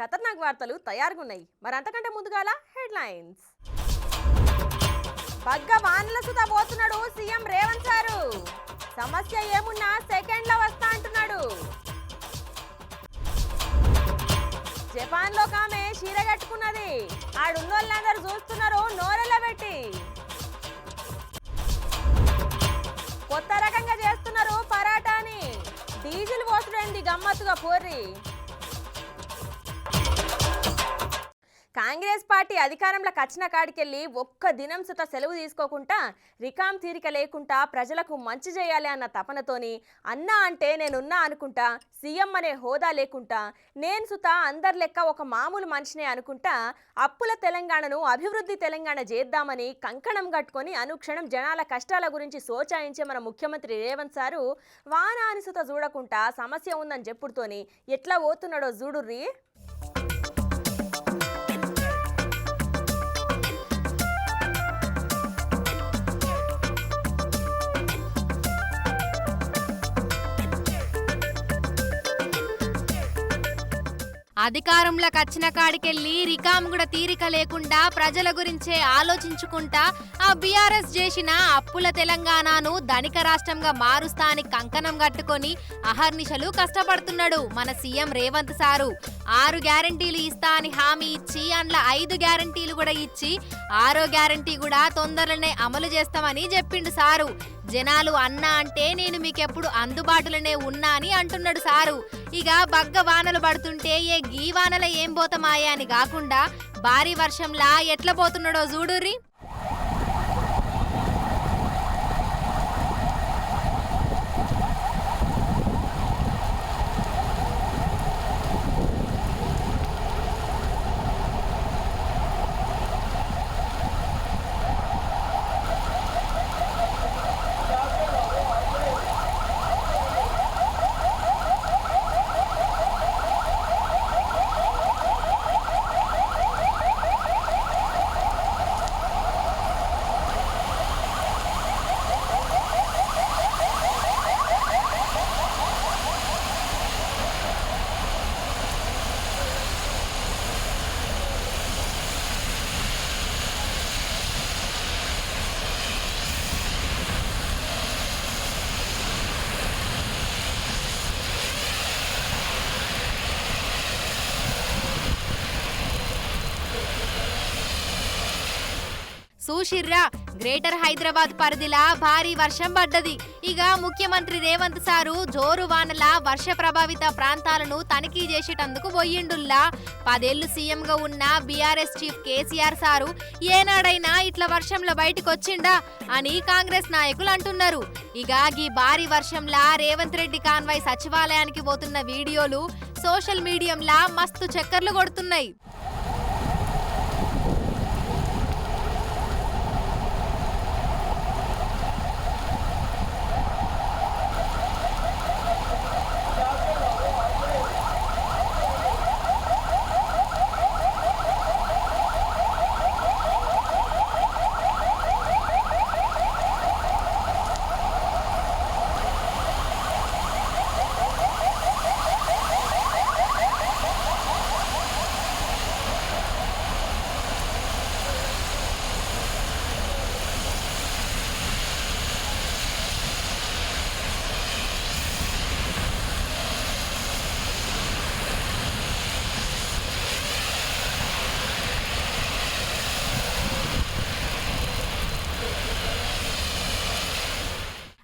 ఖతర్నాక్ వార్తలు తయారుగా ఉన్నాయి. మరి అంతకంటే ముందుగాల హెడ్లైన్స్. బగ్గ వానల సుత పోతున్నాడు సీఎం రేవంత్ సారు. సమస్య ఏమున్నా సెకండ్ల వస్తా అంటున్నాడు. జపాన్ లో ఆమె చీర కట్టుకున్నది. ఆడున్నోళ్ళందరూ చూస్తున్నారు నోరెల పెట్టి. కొత్త రకంగా చేస్తున్నారు పరాటాని. డీజిల్ పోసుడైంది గమ్మత్తుగా పోర్రి. కాంగ్రెస్ పార్టీ అధికారంలోకి వచ్చిన కాడికెళ్ళి ఒక్క దినం సుత సెలవు తీసుకోకుండా రికాం తీరిక లేకుండా ప్రజలకు మంచి చేయాలి అన్న తపనతోని అన్నా అంటే నేనున్నా అనుకుంటా, సీఎం అనే హోదా లేకుండా నేను సుత అందరి లెక్క ఒక మామూలు మనిషినే అనుకుంటా అప్పుల తెలంగాణను అభివృద్ధి తెలంగాణ చేద్దామని కంకణం కట్టుకొని అనుక్షణం జనాల కష్టాల గురించి సోచాయించే మన ముఖ్యమంత్రి రేవంత్ సారు వాన అని సుత చూడకుండా సమస్య ఉందని చెప్పుడుతోని ఎట్లా పోతున్నాడో చూడుర్రి. అధికారంలోకి వచ్చిన కాడికెళ్ళి రికాం కూడా తీరిక లేకుండా ప్రజల గురించే ఆలోచించుకుంటా ఆ బీఆర్ఎస్ చేసిన అప్పుల తెలంగాణను ధనిక రాష్ట్రంగా మారుస్తా అని కంకణం కట్టుకొని అహర్నిశలు కష్టపడుతున్నాడు మన సీఎం రేవంత్ సారు. 6 గ్యారంటీలు ఇస్తా అని హామీ ఇచ్చి అందులో 5 గ్యారంటీలు కూడా ఇచ్చి 6వ గ్యారంటీ కూడా తొందరలోనే అమలు చేస్తామని చెప్పిండు సారు. జనాలు అన్నా అంటే నేను మీకెప్పుడు అందుబాటులోనే ఉన్నా అని అంటున్నాడు సారు. ఇక బగ్గ వానలు పడుతుంటే ఏ గీ వానల ఏం పోతామాయా అని కాకుండా భారీ వర్షంలా ఎట్లా పోతున్నాడో చూడుర్రి. చూషిర్రా, గ్రేటర్ హైదరాబాద్ పరిధిలా భారీ వర్షం పడ్డది. ఇక ముఖ్యమంత్రి రేవంత్ సారు జోరు వానల వర్ష ప్రభావిత ప్రాంతాలను తనిఖీ చేసేటందుకు పోయిండుల్లా. 10 ఏళ్లు సీఎంగా ఉన్న బీఆర్ఎస్ చీఫ్ కేసీఆర్ సారు ఏనాడైనా ఇట్లా వర్షంలో బయటకు వచ్చిండా అని కాంగ్రెస్ నాయకులు అంటున్నారు. ఇక ఈ భారీ వర్షంలా రేవంత్ రెడ్డి కాన్వాయ్ సచివాలయానికి పోతున్న వీడియోలు సోషల్ మీడియంలా మస్తు చక్కర్లు కొడుతున్నాయి.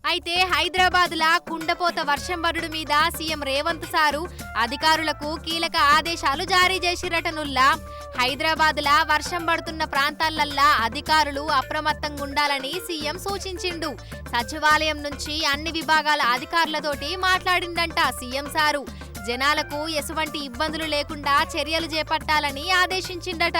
అయితే హైదరాబాద్లా కుండపోత వర్షం పడుడు మీద సీఎం రేవంత్ సారు అధికారులకు కీలక ఆదేశాలు జారీ చేసిరటనుల్లా. హైదరాబాద్లా వర్షం పడుతున్న ప్రాంతాలల్లా అధికారులు అప్రమత్తంగా ఉండాలని సీఎం సూచించిండు. సచివాలయం నుంచి అన్ని విభాగాల అధికారులతోటి మాట్లాడిండంట సీఎం సారు. జనాలకు ఎటువంటి ఇబ్బందులు లేకుండా చర్యలు చేపట్టాలని ఆదేశించిండట.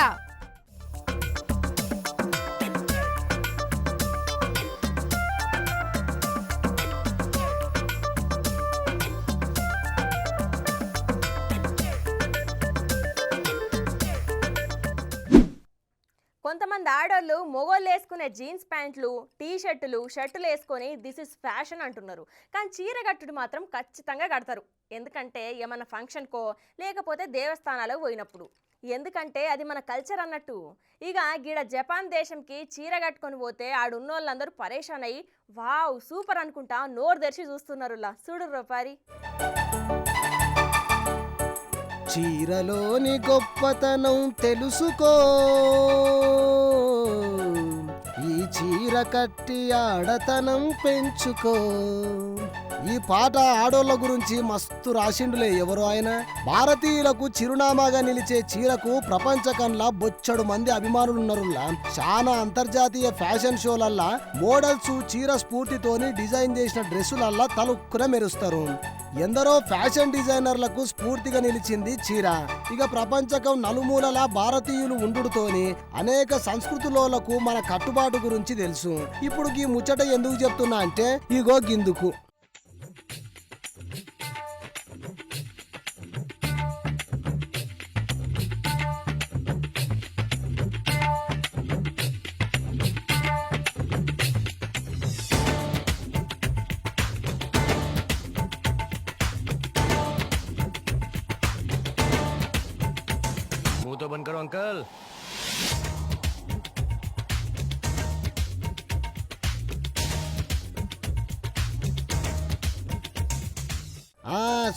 కొంతమంది ఆడోళ్ళు మొగోళ్ళు వేసుకునే జీన్స్ ప్యాంట్లు టీ షర్టులు వేసుకొని దిస్ ఇస్ ఫ్యాషన్ అంటున్నారు. కానీ చీర కట్టుడు మాత్రం ఖచ్చితంగా కడతారు. ఎందుకంటే ఏమన్నా ఫంక్షన్కో లేకపోతే దేవస్థానాలకు పోయినప్పుడు. ఎందుకంటే అది మన కల్చర్ అన్నట్టు. ఇక గీడ జపాన్ దేశంకి చీర కట్టుకొని పోతే ఆడున్నోళ్ళందరూ పరేషాన్ అయ్యి వావ్ సూపర్ అనుకుంటా నోరు తెరిచి చూస్తున్నారు. చూడు రూపారి చీరలోని గొప్పతనం తెలుసుకో, ఈ చీర కట్టి ఆడతనం పెంచుకో. ఈ పాట ఆడోళ్ళ గురించి మస్తు రాసిండులే ఎవరో ఆయన. భారతీయులకు చిరునామాగా నిలిచే చీరకు ప్రపంచకంలా బొచ్చడు మంది అభిమానులున్నారులా. చాలా అంతర్జాతీయ ఫ్యాషన్ షోలల్లా మోడల్స్ చీర స్ఫూర్తితోని డిజైన్ చేసిన డ్రెస్సులల్లా తలుక్కున మెరుస్తారు. ఎందరో ఫ్యాషన్ డిజైనర్లకు స్ఫూర్తిగా నిలిచింది చీర. ఇక ప్రపంచకం నలుమూలలా భారతీయులు ఉండుతోని అనేక సంస్కృతులకు మన కట్టుబాటు గురించి తెలుసు. ఇప్పుడు ఈ ముచ్చట ఎందుకు చెప్తున్నా అంటే ఇగో గిందుకు. मुंह तो बंद करो अंकल।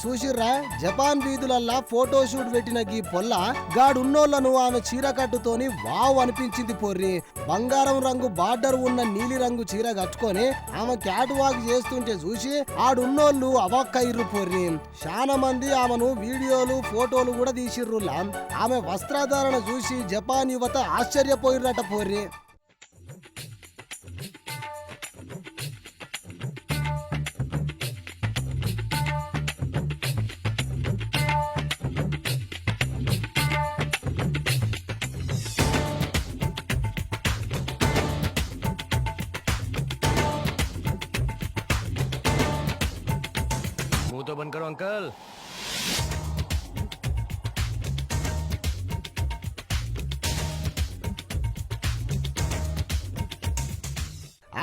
చూసిర్రా జపాన్ వీధులల్లా ఫోటో షూట్ పెట్టిన గీ పొల్ల గాడున్నోళ్లను ఆమె చీర కట్టుతోని వావ్ అనిపించింది పొర్రి. బంగారం రంగు బార్డర్ ఉన్న నీలి రంగు చీర కట్టుకొని ఆమె క్యాట్ వాక్ చేస్తుంటే చూసి ఆడున్నోళ్ళు అవక్కయిర్రు పొర్రి. చాలా మంది ఆమెను వీడియోలు ఫోటోలు కూడా తీసిర్రులా. ఆమె వస్త్రధారణ చూసి జపాన్ యువత ఆశ్చర్యపోయిర్రట పొర్రి. मुंह तो बंद करो अंकल।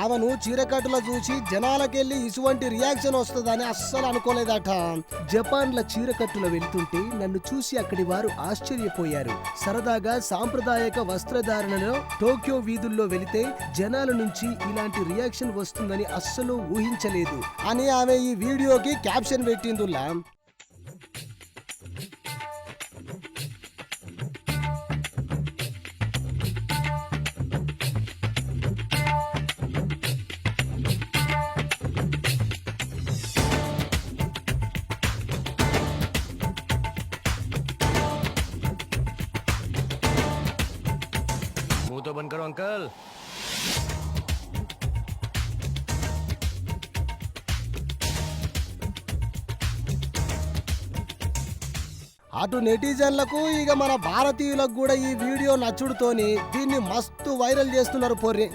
ఆమెను చీరకట్టులో చూసి జనాలకెళ్ళి ఇటువంటి రియాక్షన్ వస్తుందని అస్సలు అనుకోలేదట. జపాన్ల చీరకట్టులో వెళ్తుంటే నన్ను చూసి అక్కడి వారు ఆశ్చర్యపోయారు. సరదాగా సాంప్రదాయక వస్త్రధారణలో టోక్యో వీధుల్లో వెళితే జనాల నుంచి ఇలాంటి రియాక్షన్ వస్తుందని అస్సలు ఊహించలేదు అని ఆమె ఈ వీడియోకి క్యాప్షన్ పెట్టిందులా. मुंह तो बंद करो अंकल। అటు నెటిజన్లకు ఇక మన భారతీయులకు కూడా ఈ వీడియో నచ్చుడుతోని దీన్ని మస్తు వైరల్ చేస్తున్నారు పొర్రి.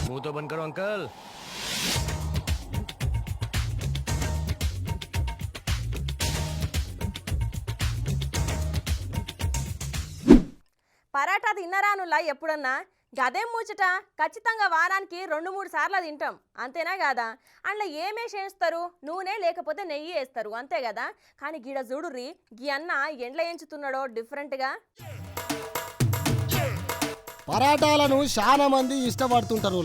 मुंह तो बंद करो अंकल। పరాటా తిన్నరానులా ఎప్పుడన్నా గదేం ముచ్చట. ఖచ్చితంగా వారానికి 2-3 సార్లు తింటాం అంతేనా కాదా. అందులో ఏమేసి వేస్తారు, నూనె లేకపోతే నెయ్యి వేస్తారు అంతే కదా. కానీ గిడ చూడుర్రి గీ అన్న ఎండ్ల ఎంచుతున్నాడో డిఫరెంట్గా. పరాటాలను చాలా మంది ఇష్టపడుతుంటారు.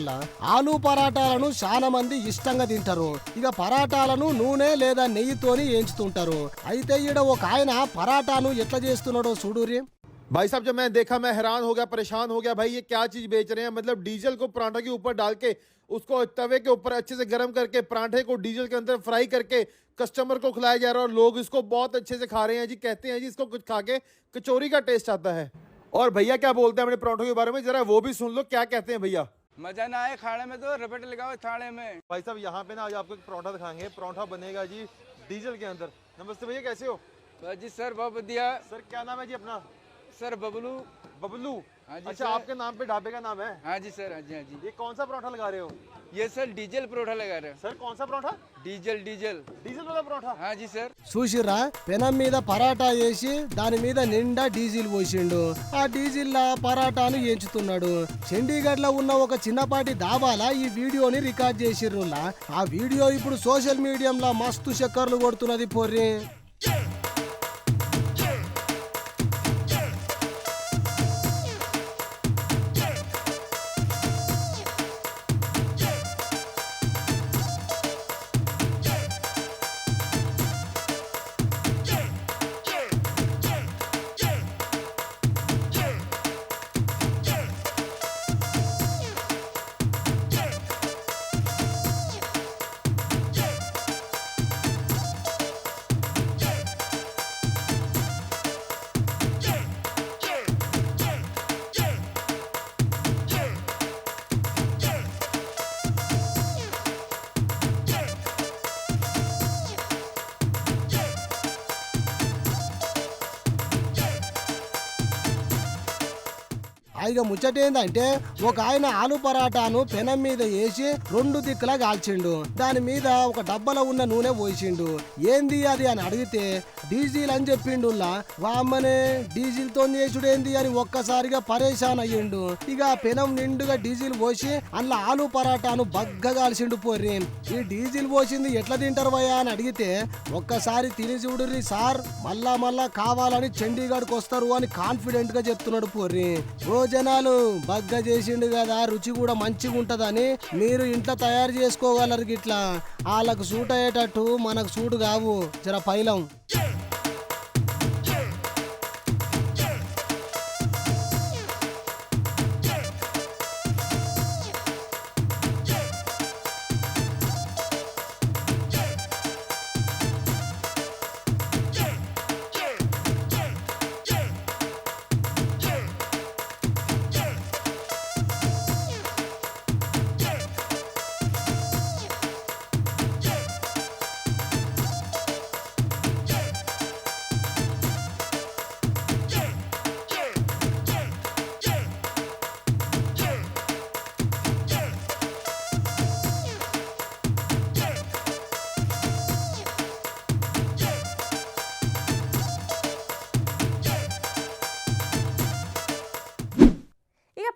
ఆలు పరాటాలను చాలా మంది ఇష్టంగా తింటారు. ఇక పరాటాలను నూనె లేదా నెయ్యితోని వేయించుతుంటారు. అయితే ఈడ ఒక ఆయన పరాటాను ఎట్లా చేస్తున్నాడో చూడుర్రి. भाई साहब जब मैं देखा मैं हैरान हो गया, परेशान हो गया। भाई ये क्या चीज बेच रहे हैं? मतलब डीजल को पराठा के ऊपर डाल के उसको तवे के ऊपर अच्छे से गर्म करके पराठे को डीजल के अंदर फ्राई करके कस्टमर को खिलाया जा रहा है और लोग इसको बहुत अच्छे से खा रहे हैं जी। कहते हैं जी इसको कुछ खा के कचौरी का टेस्ट आता है। और भैया क्या बोलते हैं अपने पराठों के बारे में, जरा वो भी सुन लो क्या कहते हैं भैया। मजा ना आए खाने में तो रपट लगाओ थाने में। भाई साहब यहाँ पे ना आज आपको एक पराठा दिखाएंगे। पराठा बनेगा जी डीजल के अंदर। नमस्ते भैया, कैसे हो? बस जी सर बहुत बढ़िया। सर क्या नाम है जी अपना? सर बबलू। बबलू। हाँ जी अच्छा, सर। आपके नाम पे ढाबे का नाम है? हाँ जी सर, हाँ जी हाँ जी। ये कौन सा पराठा लगा रहे हो? ये सर डीजल परोठा लगा रहे हैं। सर कौन सा पराठा? Diesel diesel. डीजल वाला पराठा? हाँ जी सर। చూసిర్రా పెనం మీద పరాటా వేసి దాని మీద నిండా డీజిల్ పోసిండు. ఆ డీజిల్ లా పరాటాను ఎంచుతున్నాడు. చండీగఢ్ లో ఉన్న ఒక చిన్నపాటి దాబాలా ఈ వీడియోని రికార్డ్ చేసిర్రులా. ఆ వీడియో ఇప్పుడు సోషల్ మీడియంలో మస్తు చక్కర్లు కొడుతున్నది పొర్రి. ఇక ముచ్చటేందంటే ఒక ఆయన ఆలు పరాటాను పెనం మీద వేసి 2 దిక్కులా కాల్చిండు. దాని మీద ఒక డబ్బాలో ఉన్న నూనె పోసిండు. ఏంది అది అని అడిగితే డీజిల్ అని చెప్పిండుల్లా. వామ్మనే డీజిల్ తో చేసుడేంది అని ఒక్కసారిగా పరేషాన్ అయ్యిండు. ఇక పెనం నిండుగా డీజిల్ పోసి అందులో ఆలు పరాటాను బగ్గ కాల్చిండు పోర్రి. ఈ డీజిల్ పోసింది ఎట్లా తింటారు వయ్యా అని అడిగితే ఒక్కసారి తిని చూడుర్రి సార్, మళ్ళా కావాలని చండీగఢ్కి వస్తారు అని కాన్ఫిడెంట్ గా చెప్తున్నాడు పోర్రి. ఓ జనాలు, బగ్గ చేసిండు కదా, రుచి కూడా మంచిగా ఉంటదని మీరు ఇంట్లో తయారు చేసుకోగలరు. గిట్లా వాళ్ళకు సూట్ అయ్యేటట్టు మనకు సూట్ కావు, జర పైలం.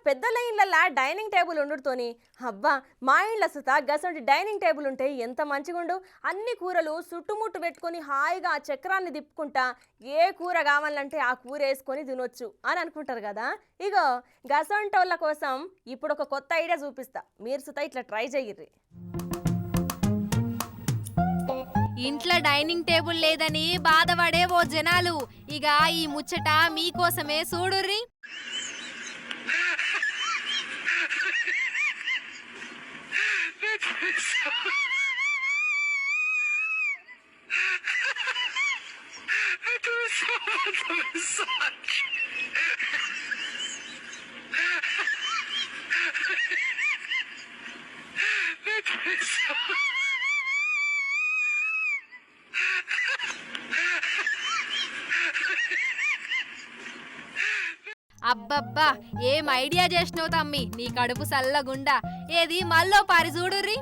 పెద్దల ఇళ్ళల్లా డైనింగ్ టేబుల్ ఉండుతోని అబ్బా మా ఇండ్ల సుత గసంటి డైనింగ్ టేబుల్ ఉంటే ఎంత మంచిగుండు. అన్ని కూరలు చుట్టుముట్టు పెట్టుకొని హాయిగా ఆ చక్రాన్ని తిప్పుకుంటా ఏ కూర కావాలంటే ఆ కూర వేసుకొని తినొచ్చు అని అనుకుంటారు కదా. ఇగో గసంటోళ్ళ కోసం ఇప్పుడు ఒక కొత్త ఐడియా చూపిస్తా, మీరు సుత ఇట్లా ట్రై చెయ్యిర్రి. ఇంట్లో డైనింగ్ టేబుల్ లేదని బాధపడే ఓ జనాలు, ఇక ఈ ముచ్చట మీకోసమే చూడుర్రి. అబ్బబ్బా ఏం ఐడియా చేసినావు తమ్మి, నీ కడుపు సల్లగుండా. ఏది మళ్ళో పారి చూడుర్రి.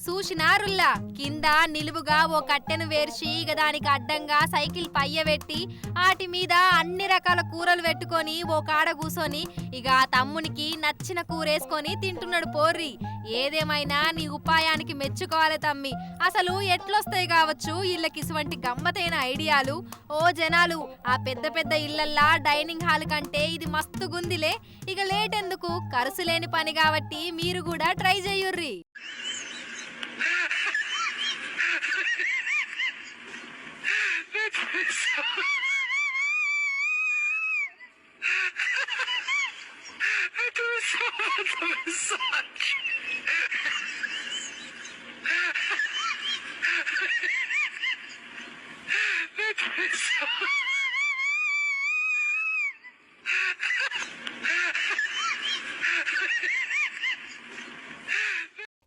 చూసినారుల్లా, కింద నిలువుగా ఓ కట్టెను వేర్చి ఇక దానికి అడ్డంగా సైకిల్ పయ్యబెట్టి వాటి మీద అన్ని రకాల కూరలు పెట్టుకొని ఓ కాడ కూసోని ఇక తమ్మునికి నచ్చిన కూరేసుకొని తింటున్నాడు పోర్రి. ఏదేమైనా నీ ఉపాయానికి మెచ్చుకోవాలి తమ్మి. అసలు ఎట్లొస్తాయి కావచ్చు ఇళ్ళకి ఇటువంటి గమ్మతైన ఐడియాలు. ఓ జనాలు, ఆ పెద్ద పెద్ద ఇళ్లల్లా డైనింగ్ హాల్ కంటే ఇది మస్తు గుందిలే. ఇక లేట్ ఎందుకు, ఖర్చు లేని పని కాబట్టి మీరు కూడా ట్రై చేయుర్రి.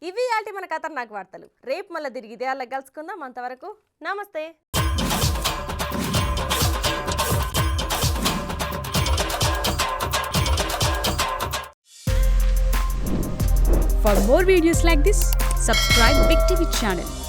ఇవి ఆల్టి మన ఖతర్నాక్ వార్తలు. రేపు మళ్ళీ తిరిగి ఇదే అలా కలుసుకుందాం. అంతవరకు నమస్తే. For more videos like this, subscribe Big TV channel.